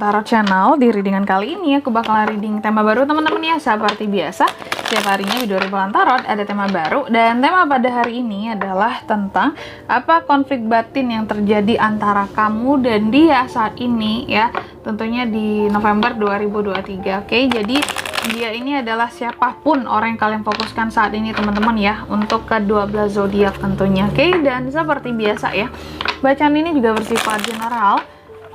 Tarot Channel. Di readingan kali ini aku bakalan reading tema baru teman-teman ya. Seperti biasa, setiap harinya di 2 Bulan Tarot ada tema baru. Dan tema pada hari ini adalah tentang apa konflik batin yang terjadi antara kamu dan dia saat ini ya. Tentunya di November 2023. Oke, jadi dia ini adalah siapapun orang yang kalian fokuskan saat ini teman-teman ya, untuk ke-12 zodiak tentunya. Oke, dan seperti biasa ya, bacaan ini juga bersifat general,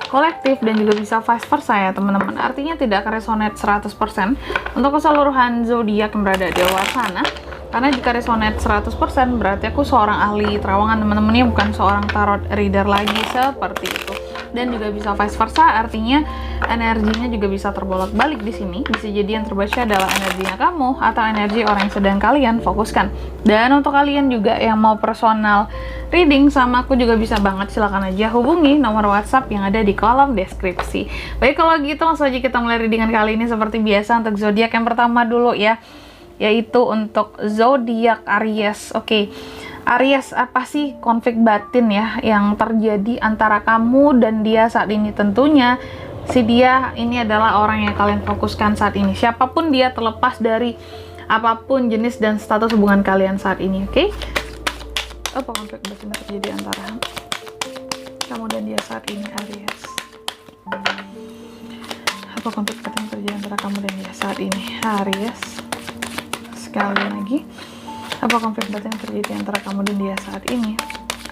kolektif, dan juga bisa vice versa ya teman-teman. Artinya tidak resonate 100% untuk keseluruhan zodiak yang berada di luar sana. Karena jika resonate 100% berarti aku seorang ahli terawangan teman-teman ya, bukan seorang tarot reader lagi seperti itu. Dan juga bisa vice versa, artinya energinya juga bisa terbolak-balik di sini. Bisa jadi yang terbaca adalah energinya kamu atau energi orang yang sedang kalian fokuskan. Dan untuk kalian juga yang mau personal reading sama aku juga bisa banget, silahkan aja hubungi nomor WhatsApp yang ada di kolom deskripsi. Baik, kalau gitu langsung aja kita mulai readingan kali ini seperti biasa untuk zodiak yang pertama dulu ya, yaitu untuk zodiak Aries. Oke. Aries, apa sih konflik batin ya yang terjadi antara kamu dan dia saat ini? Tentunya si dia ini adalah orang yang kalian fokuskan saat ini. Siapapun dia, terlepas dari apapun jenis dan status hubungan kalian saat ini. Oke? Apa konflik batin yang terjadi antara kamu dan dia saat ini, Aries? Apa konflik batin yang terjadi antara kamu dan dia saat ini, Aries? Sekali lagi, apa konflik batin yang terjadi antara kamu dan dia saat ini,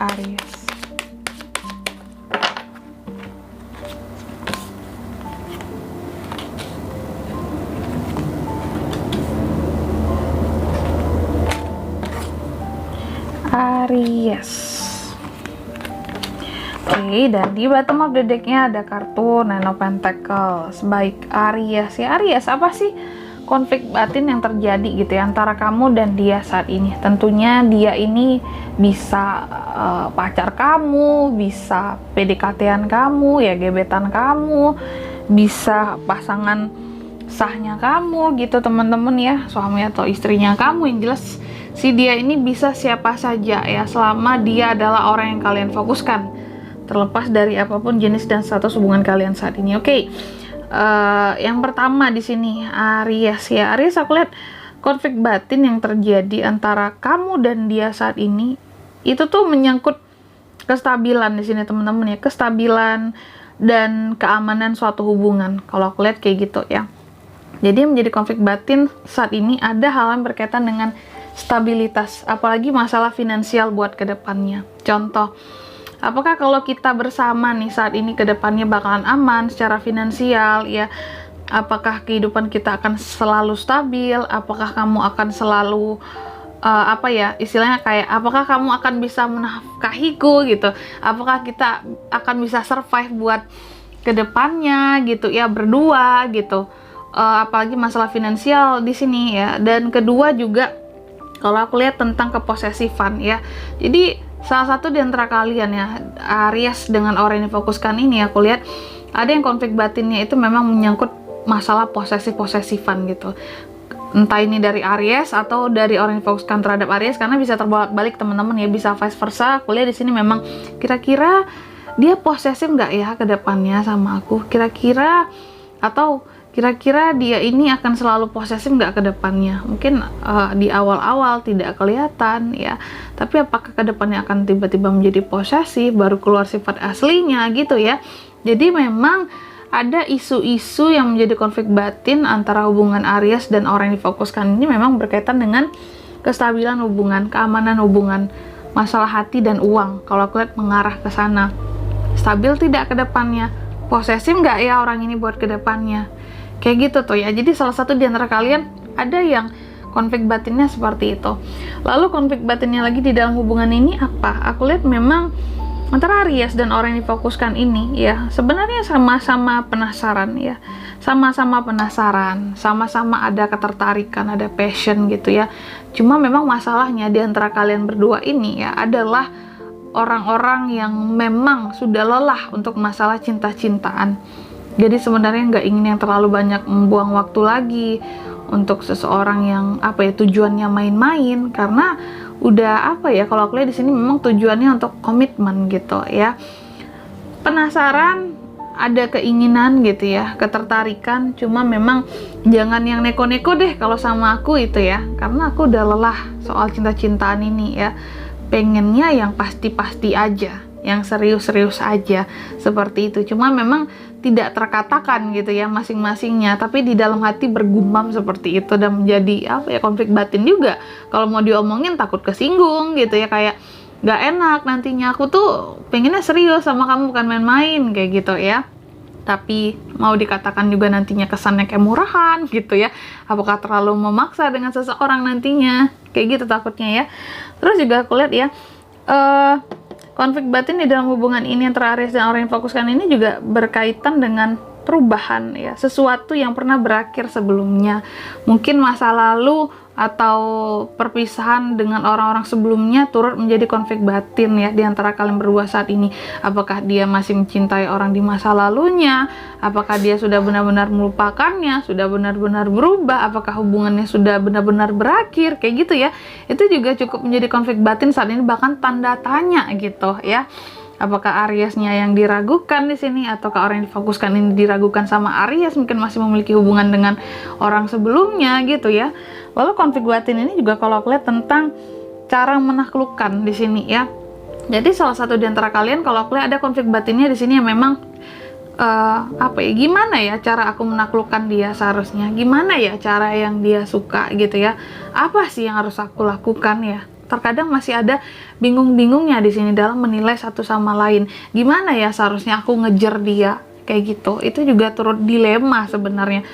Aries? Aries. Oke, dan di bottom of the deck-nya ada kartu Nine of Pentacles. Baik, Aries ya. Aries, apa sih konflik batin yang terjadi gitu ya antara kamu dan dia saat ini? Tentunya dia ini bisa pacar kamu, bisa PDKT-an kamu ya, gebetan kamu, bisa pasangan sahnya kamu gitu teman-teman ya, suami atau istrinya kamu. Yang jelas si dia ini bisa siapa saja ya, selama dia adalah orang yang kalian fokuskan, terlepas dari apapun jenis dan status hubungan kalian saat ini. Oke. Yang pertama di sini Aries ya. Aries, aku lihat konflik batin yang terjadi antara kamu dan dia saat ini itu tuh menyangkut kestabilan di sini teman-teman ya, kestabilan dan keamanan suatu hubungan. Kalau aku lihat kayak gitu ya. Jadi menjadi konflik batin saat ini ada hal yang berkaitan dengan stabilitas, apalagi masalah finansial buat kedepannya. Contoh, apakah kalau kita bersama nih saat ini ke depannya bakalan aman secara finansial ya? Apakah kehidupan kita akan selalu stabil? Apakah kamu akan selalu apa ya istilahnya, kayak apakah kamu akan bisa menafkahiku gitu? Apakah kita akan bisa survive buat ke depannya gitu ya, berdua gitu? Apalagi masalah finansial di sini ya. Dan kedua juga kalau aku lihat tentang keposesifan ya. Jadi salah satu di antara kalian ya, Aries dengan orang yang difokuskan ini, aku lihat ada yang konflik batinnya itu memang menyangkut masalah posesif-posesifan gitu. Entah ini dari Aries atau dari orang yang difokuskan terhadap Aries, karena bisa terbolak-balik teman-teman ya, bisa vice versa. Aku lihat di sini memang kira-kira dia posesif nggak ya ke depannya sama aku? Kira-kira dia ini akan selalu posesif nggak ke depannya? Mungkin di awal-awal tidak kelihatan ya, tapi apakah ke depannya akan tiba-tiba menjadi posesif, baru keluar sifat aslinya gitu ya. Jadi memang ada isu-isu yang menjadi konflik batin antara hubungan Aries dan orang yang difokuskan ini memang berkaitan dengan kestabilan hubungan, keamanan hubungan, masalah hati dan uang. Kalau aku lihat mengarah ke sana. Stabil tidak ke depannya? Posesif nggak ya orang ini buat ke depannya? Kayak gitu tuh ya. Jadi salah satu di antara kalian ada yang konflik batinnya seperti itu. Lalu konflik batinnya lagi di dalam hubungan ini apa? Aku lihat memang antara Aries dan orang yang difokuskan ini ya, sebenarnya sama-sama penasaran ya. Sama-sama penasaran, sama-sama ada ketertarikan, ada passion gitu ya. Cuma memang masalahnya di antara kalian berdua ini ya adalah orang-orang yang memang sudah lelah untuk masalah cinta-cintaan. Jadi sebenarnya nggak ingin yang terlalu banyak membuang waktu lagi untuk seseorang yang apa ya, tujuannya main-main, karena udah apa ya, kalau aku lihat di sini memang tujuannya untuk komitmen gitu ya. Penasaran ada keinginan gitu ya, ketertarikan, cuma memang jangan yang neko-neko deh kalau sama aku itu ya, karena aku udah lelah soal cinta-cintaan ini ya, pengennya yang pasti-pasti aja, yang serius-serius aja, seperti itu. Cuma memang tidak terkatakan gitu ya masing-masingnya, tapi di dalam hati bergumam seperti itu, dan menjadi apa ya, konflik batin juga. Kalau mau diomongin takut kesinggung gitu ya, kayak gak enak nantinya, aku tuh pengennya serius sama kamu, bukan main-main kayak gitu ya. Tapi mau dikatakan juga nantinya kesannya kayak murahan gitu ya, apakah terlalu memaksa dengan seseorang nantinya, kayak gitu takutnya ya. Terus juga aku lihat ya, konflik batin di dalam hubungan ini antara Aries dan orang yang fokuskan ini juga berkaitan dengan perubahan ya, sesuatu yang pernah berakhir sebelumnya, mungkin masa lalu atau perpisahan dengan orang-orang sebelumnya turut menjadi konflik batin ya di antara kalian berdua saat ini. Apakah dia masih mencintai orang di masa lalunya, apakah dia sudah benar-benar melupakannya, sudah benar-benar berubah, apakah hubungannya sudah benar-benar berakhir, kayak gitu ya. Itu juga cukup menjadi konflik batin saat ini, bahkan tanda tanya gitu ya. Apakah Ariesnya yang diragukan di sini, ataukah orang yang difokuskan ini diragukan sama Aries, mungkin masih memiliki hubungan dengan orang sebelumnya gitu ya. Lalu konflik batin ini juga kalau aku lihat tentang cara menaklukkan di sini ya. Jadi salah satu di antara kalian kalau aku lihat ada konflik batinnya di sini yang memang apa ya, gimana ya cara aku menaklukkan dia seharusnya, gimana ya cara yang dia suka gitu ya, apa sih yang harus aku lakukan ya. Terkadang masih ada bingung-bingungnya di sini dalam menilai satu sama lain. Gimana ya seharusnya aku ngejar dia, kayak gitu. Itu juga turut dilema sebenarnya.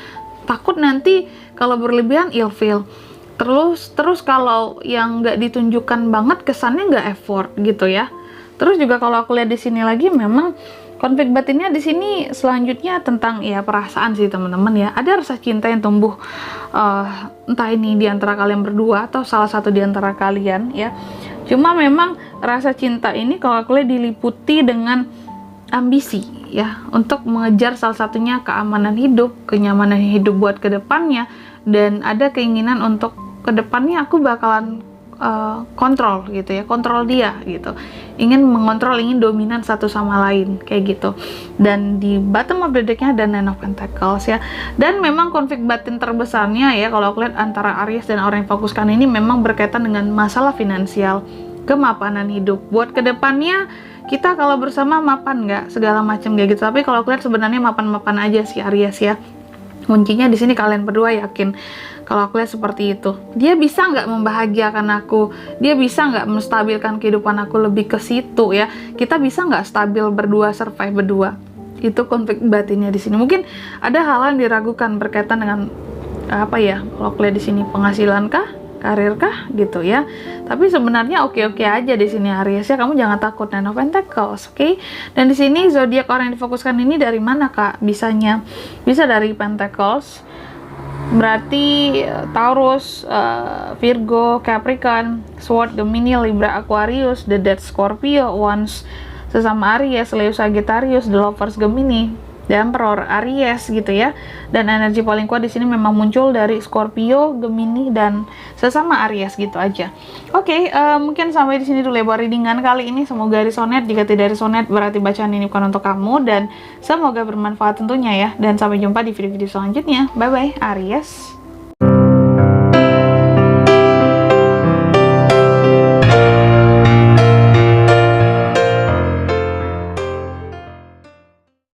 Takut nanti kalau berlebihan ilfeel. Terus kalau yang nggak ditunjukkan banget kesannya nggak effort gitu ya. Terus juga kalau aku lihat di sini lagi, memang konflik batinnya di sini selanjutnya tentang ya perasaan sih teman-teman ya. Ada rasa cinta yang tumbuh entah ini di antara kalian berdua atau salah satu di antara kalian ya. Cuma memang rasa cinta ini kalau aku lihat diliputi dengan ambisi ya, untuk mengejar salah satunya keamanan hidup, kenyamanan hidup buat kedepannya, dan ada keinginan untuk kedepannya aku bakalan kontrol gitu ya, kontrol dia gitu, ingin mengontrol, ingin dominan satu sama lain kayak gitu. Dan di bottom of the decknya ada Nine of Pentacles ya, dan memang konflik batin terbesarnya ya kalau aku lihat antara Aries dan orang yang fokuskan ini memang berkaitan dengan masalah finansial, kemapanan hidup buat kedepannya. Kita kalau bersama mapan nggak, segala macam kayak gitu. Tapi kalau aku lihat sebenarnya mapan-mapan aja sih Aries ya. Kuncinya di sini kalian berdua yakin. Kalau aku lihat seperti itu, dia bisa nggak membahagiakan aku, dia bisa nggak menstabilkan kehidupan aku lebih ke situ ya. Kita bisa nggak stabil berdua, survive berdua. Itu konflik batinnya di sini. Mungkin ada hal yang diragukan berkaitan dengan apa ya? Kalau aku lihat di sini penghasilan kah, karir kah gitu ya. Tapi sebenarnya oke-oke aja di sini Aries ya. Kamu jangan takut, Nine of Pentacles, oke? Dan di sini zodiak orang yang difokuskan ini dari mana Kak? Bisanya bisa dari Pentacles. Berarti Taurus, Virgo, Capricorn, Sword, Gemini, Libra, Aquarius, The Death, Scorpio, Wands sesama Aries, Leo, Sagittarius, The Lovers, Gemini, The Emperor, Aries gitu ya. Dan energi paling kuat di sini memang muncul dari Scorpio, Gemini, dan sesama Aries gitu aja. Oke, mungkin sampai di sini dulu ya readingan kali ini. Semoga resonate. Jika tidak resonate berarti bacaan ini bukan untuk kamu, dan semoga bermanfaat tentunya ya. Dan sampai jumpa di video-video selanjutnya. Bye bye Aries.